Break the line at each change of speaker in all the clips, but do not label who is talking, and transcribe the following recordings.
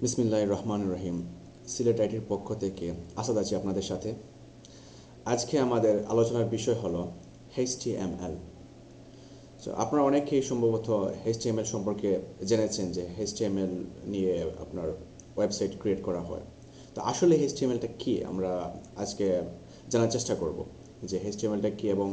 বিসমিল্লাহির রহমানির রহিম। সিলেট আইটির পক্ষ থেকে আসাদ আছি আপনাদের সাথে। আজকে আমাদের আলোচনার বিষয় হলো HTML। সো আপনারা অনেকেই সম্ভবত HTML সম্পর্কে জেনেছেন যে HTML নিয়ে আপনার ওয়েবসাইট ক্রিয়েট করা হয়। তো আসলে HTMLটা কী আমরা আজকে জানার চেষ্টা করব, যে HTMLটা কী এবং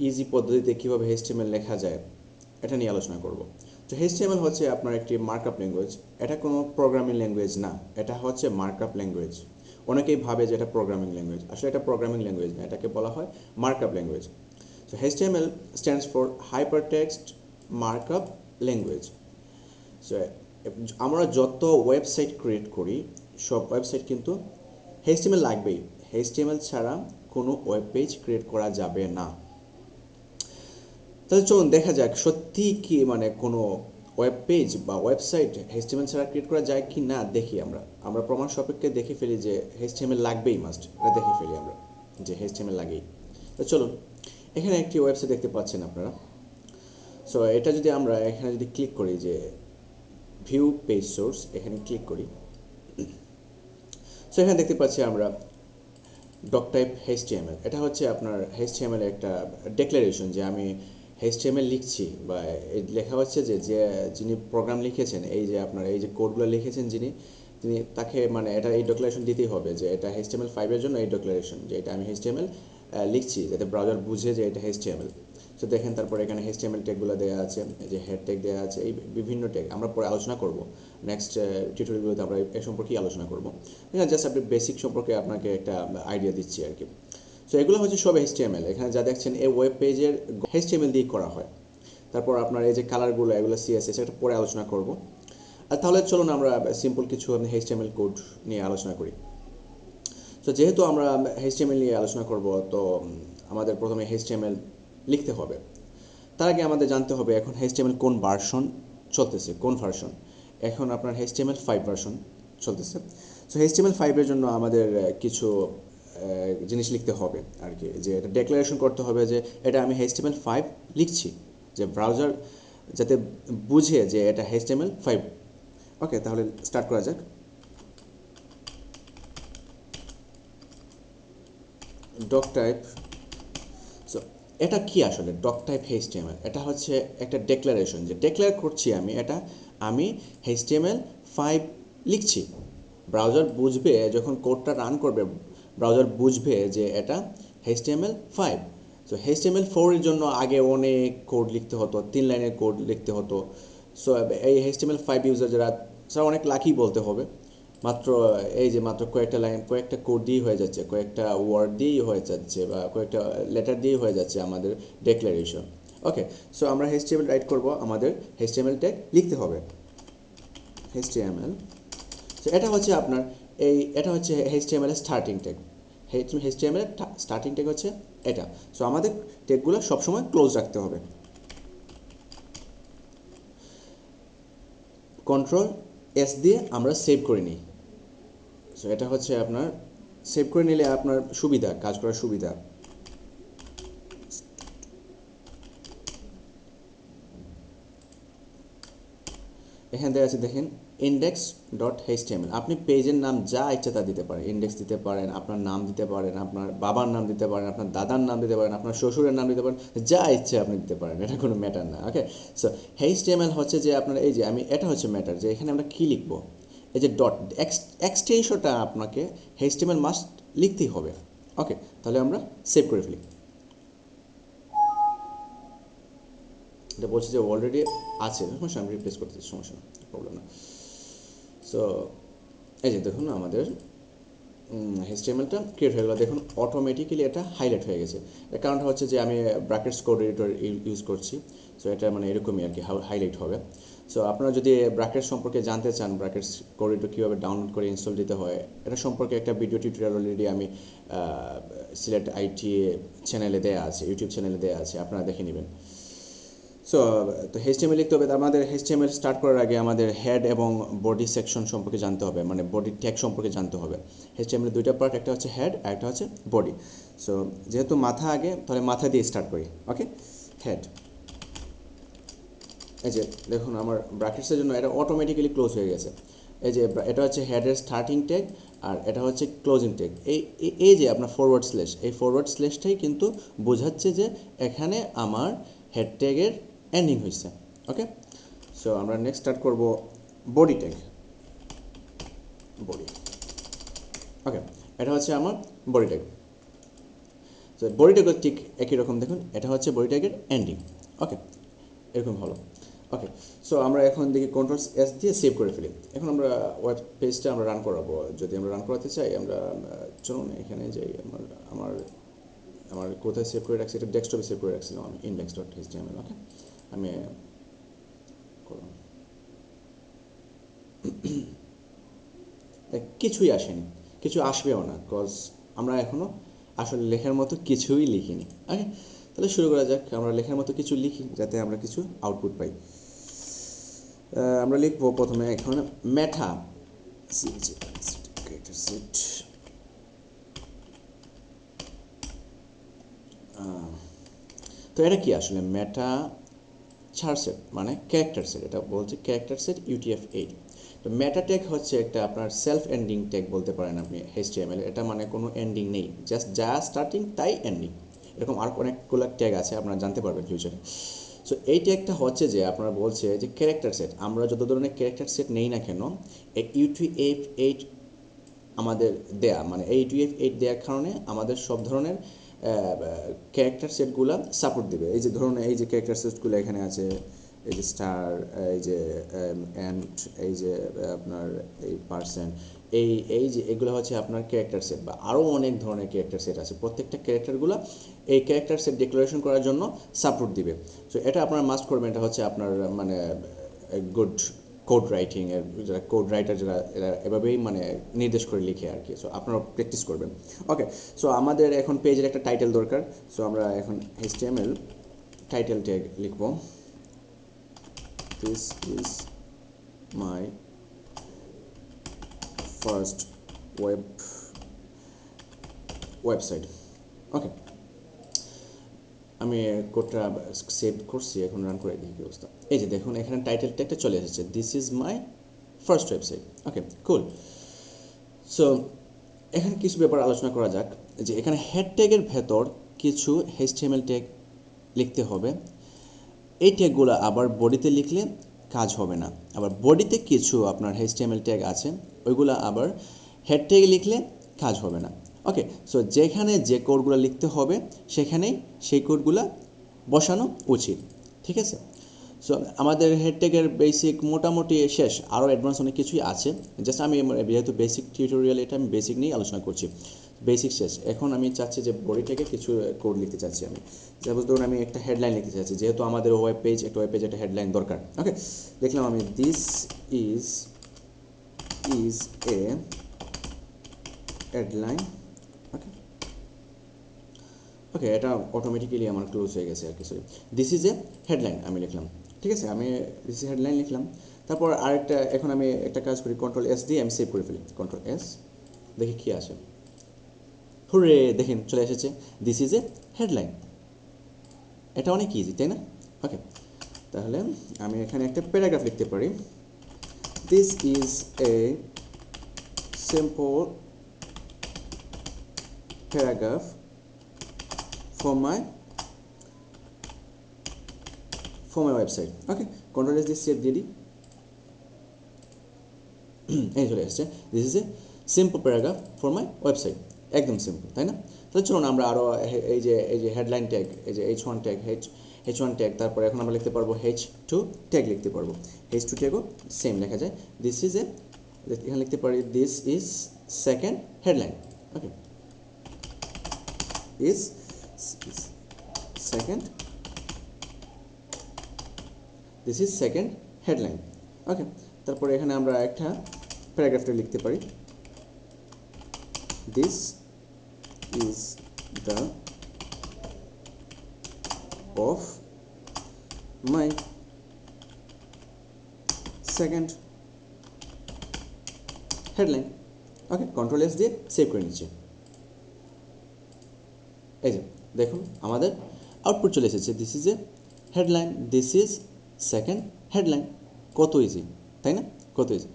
ইজি পদ্ধতিতে কীভাবে HTML লেখা যায় এটা নিয়ে আলোচনা করব। তো HTML হচ্ছে আপনার একটি মার্কআপ ল্যাঙ্গুয়েজ। এটা কোনো প্রোগ্রামিং ল্যাঙ্গুয়েজ না, এটা হচ্ছে মার্কআপ ল্যাঙ্গুয়েজ। অনেকেই ভাবে যে এটা প্রোগ্রামিং ল্যাঙ্গুয়েজ, আসলে এটা প্রোগ্রামিং ল্যাঙ্গুয়েজ না, এটাকে বলা হয় markup language. So HTML stands for Hypertext Markup Language. So আমরা যত ওয়েবসাইট ক্রিয়েট করি সব ওয়েবসাইট কিন্তু HTML লাগবেই। HTML ছাড়া কোনো ওয়েব পেজ ক্রিয়েট করা যাবে না। তাহলে চলুন দেখা যাক সত্যি কি কোনো ওয়েব পেজ বা ওয়েবসাইট HTML ছাড়া ক্রিয়েট করা যায় কি না। দেখি আমরা প্রমাণ সাপেক্ষে দেখে ফেলি যে HTML লাগবেই, মাস্ট, এটা দেখে ফেলি আমরা যে HTML লাগেই। তো চলুন, এখানে একটি ওয়েবসাইট দেখতে পাচ্ছেন আপনারা। সো এটা যদি আমরা এখানে যদি ক্লিক করি যে ভিউ পেজ সোর্স, এখানে ক্লিক করি। সো এখানে দেখতে পাচ্ছি আমরা ডক টাইপ HTML। এটা হচ্ছে আপনার HTML একটা ডেক্লারেশন যে আমি HTML লিখছি, বা লেখা হচ্ছে যে যিনি প্রোগ্রাম লিখেছেন, এই যে আপনার এই যে কোডগুলো লিখেছেন তিনি তাকে এটা এই ডেক্লারেশন দিতেই হবে যে এটা HTML5 এর জন্য এই ডেক্লারেশন, যে এটা আমি HTML লিখছি, যাতে ব্রাউজার বুঝে যে এটা HTML। সো দেখেন তারপরে এখানে HTML ট্যাগগুলো দেওয়া আছে, যে হেড ট্যাগ দেওয়া আছে, এই বিভিন্ন ট্যাগ আমরা পরে আলোচনা করব। নেক্সট টিউটোরিয়ালগুলোতে আমরা এই সম্পর্কেই আলোচনা করব। এখানে জাস্ট আপনি বেসিক সম্পর্কে আপনাকে একটা আইডিয়া দিচ্ছি আর কি। সো এগুলো হচ্ছে সব HTML। এখানে যা দেখছেন এই ওয়েব পেজের HTML দিয়ে করা হয়। তারপর আপনার এই যে কালারগুলো, এগুলো CSS, এটা পরে আলোচনা করব। আর তাহলে চলুন আমরা সিম্পল কিছু HTML কোড নিয়ে আলোচনা করি। তো যেহেতু আমরা HTML নিয়ে আলোচনা করব, তো আমাদের প্রথমে HTML লিখতে হবে। তার আগে আমাদের জানতে হবে এখন HTML কোন ভার্সন চলতেছে, কোন ভার্সন। এখন আপনার HTML5 ভার্সন চলতেছে। সো HTML5 এর জন্য আমাদের কিছু জিনিস লিখতে হবে আর কি, যে এটা ডেক্লারেশন করতে হবে যে এটা আমি HTML5 লিখছি, যে ব্রাউজার যাতে বুঝে যে এটা HTML5। ওকে, তাহলে স্টার্ট করা যাক। Doc type. সো এটা কি আসলে ডক টাইপ HTML? এটা হচ্ছে একটা ডেক্লারেশন, যে ডেক্লেয়ার করছি আমি HTML5 লিখছি। ব্রাউজার বুঝবে, যখন কোডটা রান করবে ব্রাউজার বুঝবে যে এটা HTML5। সো HTML4 এর জন্য আগে অনেক কোড লিখতে হতো, 3 লাইনের কোড লিখতে হতো। সো এই HTML5 ইউজার যারা অনেক লাকি বলতে হবে। মাত্র মাত্র কয়েকটা লাইন, কয়েকটা কোড দিয়েই হয়ে যাচ্ছে, কয়েকটা ওয়ার্ড দিয়েই হয়ে যাচ্ছে, বা কয়েকটা লেটার দিয়েই হয়ে যাচ্ছে আমাদের ডেক্লারেশন। ওকে, সো আমরা HTML রাইট করব, আমাদের HTML ট্যাগ লিখতে হবে HTML। সো এটা হচ্ছে আপনার এটা হচ্ছে HTML এর স্টার্টিং ট্যাগ। HTML এর স্টার্টিং ট্যাগ হচ্ছে এটা। সো আমাদের ট্যাগগুলো সবসময় ক্লোজ রাখতে হবে। Ctrl+S দিয়ে আমরা সেভ করে নিই। সো এটা হচ্ছে আপনার সেভ করে নিলে আপনার সুবিধা, কাজ করার সুবিধা। এখানে দেওয়া আছে দেখেন index.html। আপনি পেজের নাম যা ইচ্ছা তা দিতে পারেন, ইন্ডেক্স দিতে পারেন, আপনার নাম দিতে পারেন, আপনার বাবার নাম দিতে পারেন, আপনার দাদার নাম দিতে পারেন, আপনার শ্বশুরের নাম দিতে পারেন, যা ইচ্ছে আপনি দিতে পারেন, এটা কোনো ম্যাটার না। ওকে, সো HTML হচ্ছে যে আপনার এই যে এটা হচ্ছে ম্যাটার, যে এখানে আমরা কী লিখবো। এই যে ডট এক্সটেনশনটা আপনাকে HTML মাস্ট লিখতেই হবে। ওকে, তাহলে আমরা সেভ করে ফেলি। এটা বলছি যে অলরেডি আছে, সমস্যা, আমি রিপ্লেস করতে সমস্যা না, প্রবলেম না। সো এই যে দেখুন আমাদের HTML-টা ক্রিয়েট হয়ে গেলো। দেখুন অটোমেটিক্যালি এটা হাইলাইট হয়ে গেছে। এর কারণটা হচ্ছে যে আমি ব্র্যাকেটস কোড এডিটর ইউজ করছি। সো এটা এরকমই আর কি হাইলাইট হবে। সো আপনারা যদি ব্র্যাকেটস সম্পর্কে জানতে চান, ব্র্যাকেটস কোড এডিটর কীভাবে ডাউনলোড করে ইনস্টল দিতে হয়, এটা সম্পর্কে একটা ভিডিও টিউটোরিয়াল অলরেডি আমি সিলেট আইটি চ্যানেলে দেওয়া আছে, ইউটিউব চ্যানেলে দেওয়া আছে, আপনারা দেখে নেবেন। সো তো HTML লিখতে হবে। আমাদের HTML স্টার্ট করার আগে আমাদের হেড এবং বডি সেকশন সম্পর্কে জানতে হবে, বডি ট্যাগ সম্পর্কে জানতে হবে। HTML এর দুইটা পার্ট, একটা হচ্ছে হেড আর একটা হচ্ছে বডি। সো যেহেতু মাথা আগে, তাহলে মাথা দিয়ে স্টার্ট করি। ওকে, হেড। এই যে দেখুন আমার ব্র্যাকেটসের জন্য এটা অটোমেটিক্যালি ক্লোজ হয়ে গেছে। এই যে এটা হচ্ছে হেডের স্টার্টিং ট্যাগ, আর এটা হচ্ছে ক্লোজিং ট্যাগ। এই যে আপনার ফরওয়ার্ড স্ল্যাশ, এই ফরওয়ার্ড স্ল্যাশটাই কিন্তু বোঝাচ্ছে যে এখানে আমার হেড ট্যাগের এন্ডিং হয়েছে। ওকে, সো আমরা নেক্সট স্টার্ট করব বডি ট্যাগ। বডি, ওকে, এটা হচ্ছে আমার বডি ট্যাগ। তো বডি ট্যাগও ঠিক একই রকম, দেখুন এটা হচ্ছে বডি ট্যাগের এন্ডিং। ওকে, এরকম হলো। ওকে, সো আমরা এখন দেখি কন্ট্রোল এস দিয়ে সেভ করে ফেলি। এখন আমরা ওয়েব পেজটা আমরা রান করাবো। যদি আমরা রান করাতে চাই, আমরা চলুন এখানে যাই। আমার আমার আমার কোথায় সেভ করে রাখছি, এটা ডেস্কটপে সেভ করে রাখছিলাম আমি, index.html। ওকে, আমি কিছুই আসেনি, কিছু আসবেও না, কজ আমরা এখনও আসলে লেখার মতো কিছুই লিখিনি। ওকে, তাহলে শুরু করা যাক। আমরা লেখার মতো কিছু লিখি যাতে আমরা কিছু আউটপুট পাই। আমরা লিখবো প্রথমে এখন মেটা সেট। তো এটা কি আসলে মেটা চার সেট মানে ক্যারেক্টার সেট, এটা বলছে ক্যারেক্টার সেট UTF-8। তো মেটা ট্যাগ হচ্ছে একটা আপনার সেলফ এন্ডিং ট্যাগ বলতে পারেন আপনি HTML। এটা মানে কোনো এন্ডিং নেই, জাস্ট যা স্টার্টিং তাই এন্ডিং। এরকম আর অনেকগুলো ট্যাগ আছে, আপনারা জানতে পারবেন ফিউচারে। সো এই ট্যাগটা হচ্ছে যে আপনারা বলছে যে ক্যারেক্টার সেট, আমরা যত ধরনের ক্যারেক্টার সেট নেই না কেন, এই UTF-8 আমাদের দেয়া, মানে এই UTF-8 দেওয়ার কারণে আমাদের সব ধরনের ক্যারেক্টার সেটগুলো সাপোর্ট দেবে। এই যে ধরুন এই যে ক্যারেক্টার সেটগুলো এখানে আছে, এই যে স্টার, এই যে অ্যান্ড, এই যে আপনার এই পার্সেন্ট, এই যে এগুলো হচ্ছে আপনার ক্যারেক্টার সেট, বা আরও অনেক ধরনের ক্যারেক্টার সেট আছে। প্রত্যেকটা ক্যারেক্টারগুলো এই ক্যারেক্টার সেট ডিক্লারেশন করার জন্য সাপোর্ট দিবে। সো এটা আপনারা মাস্ট করবেন, এটা হচ্ছে আপনার মানে গুড কোড রাইটিংয়ের যারা কোড রাইটার, যারা এরা এভাবেই মানে নির্দেশ করে লিখে আর কি। সো আপনারা প্র্যাকটিস করবেন। ওকে, সো আমাদের এখন পেজের একটা টাইটেল দরকার। সো আমরা এখন HTML টাইটেল ট্যাগ লিখব। This is my first website. Okay, আমি কোডটা সেভ করছি, এখন রান করে দেখি কী অবস্থা। এই যে দেখুন এখানে টাইটেল ট্যাগটা চলে এসেছে, this is my first website. Okay, cool. So এখানে কিছু ব্যাপার আলোচনা করা যাক। যে এখানে হেড ট্যাগের ভেতর কিছু HTML ট্যাগ লিখতে হবে। এই ট্যাগগুলো আবার বডিতে লিখলে কাজ হবে না। আবার বডিতে কিছু আপনার HTML ট্যাগ আছে, ওইগুলো আবার হেড ট্যাগে লিখলে কাজ হবে না। ওকে, সো যেখানে যে কোডগুলো লিখতে হবে সেখানেই সেই কোডগুলো বসানো উচিত। ঠিক আছে, সো আমাদের হেড ট্যাগের বেসিক মোটামুটি শেষ, আরও অ্যাডভান্স অনেক কিছুই আছে। জাস্ট আমি যেহেতু বেসিক টিউটোরিয়াল, এটা আমি বেসিক নিয়েই আলোচনা করছি। বেসিক শেষ, এখন আমি চাচ্ছি যে বডি থেকে কিছু কোড লিখতে চাচ্ছি আমি। যেমন ধরুন আমি একটা হেডলাইন লিখতে চাচ্ছি, যেহেতু আমাদের ওয়েব পেজ, একটা ওয়েব পেজে একটা হেডলাইন দরকার। ওকে, দেখলাম আমি দিস ইজ এ হেডলাইন। ওকে, ওকে, এটা অটোমেটিক্যালি আমার ক্লোজ হয়ে গেছে আর কি। Sorry, this is a headline আমি লিখলাম। ঠিক আছে, আমি দিস ইজ হেডলাইন লিখলাম। তারপর আরেকটা, এখন আমি একটা কাজ করি, কন্ট্রোল এস দিয়ে আমি সেভ করে ফেলি। কন্ট্রোল এস, দেখি কী আসে। হুরে, দেখেন চলে এসেছে, দিস ইজ এ হেডলাইন। এটা অনেক ইজি, তাই না? ওকে, তাহলে আমি এখানে একটা প্যারাগ্রাফ লিখতে পারি। This is a simple paragraph for my website. Okay, control S দিয়ে সেভ দিয়ে দিই। এই চলে এসেছে, this is a simple paragraph for my website. একদম সিম্পল, তাই না? তাহলে চলুন আমরা আরও এই যে হেডলাইন ট্যাগ, এই যে H1 ট্যাগ, H1 ট্যাগ, তারপরে এখন আমরা লিখতে পারবো H2 ট্যাগ লিখতে পারবো। H2 ট্যাগও সেম লেখা যায়, দিস ইজ এ, এখানে লিখতে পারি this is second headline. Okay, is second, this is second headline. Okay, তারপরে এখানে আমরা একটা প্যারাগ্রাফটা লিখতে পারি, this is the of my second headline. Okay, control S দিয়ে সেভ করে নিচ্ছি। এই যে দেখুন আমাদের আউটপুট চলে এসেছে, this is a headline, this is second headline. কত ইজি, তাই না? কত ইজি।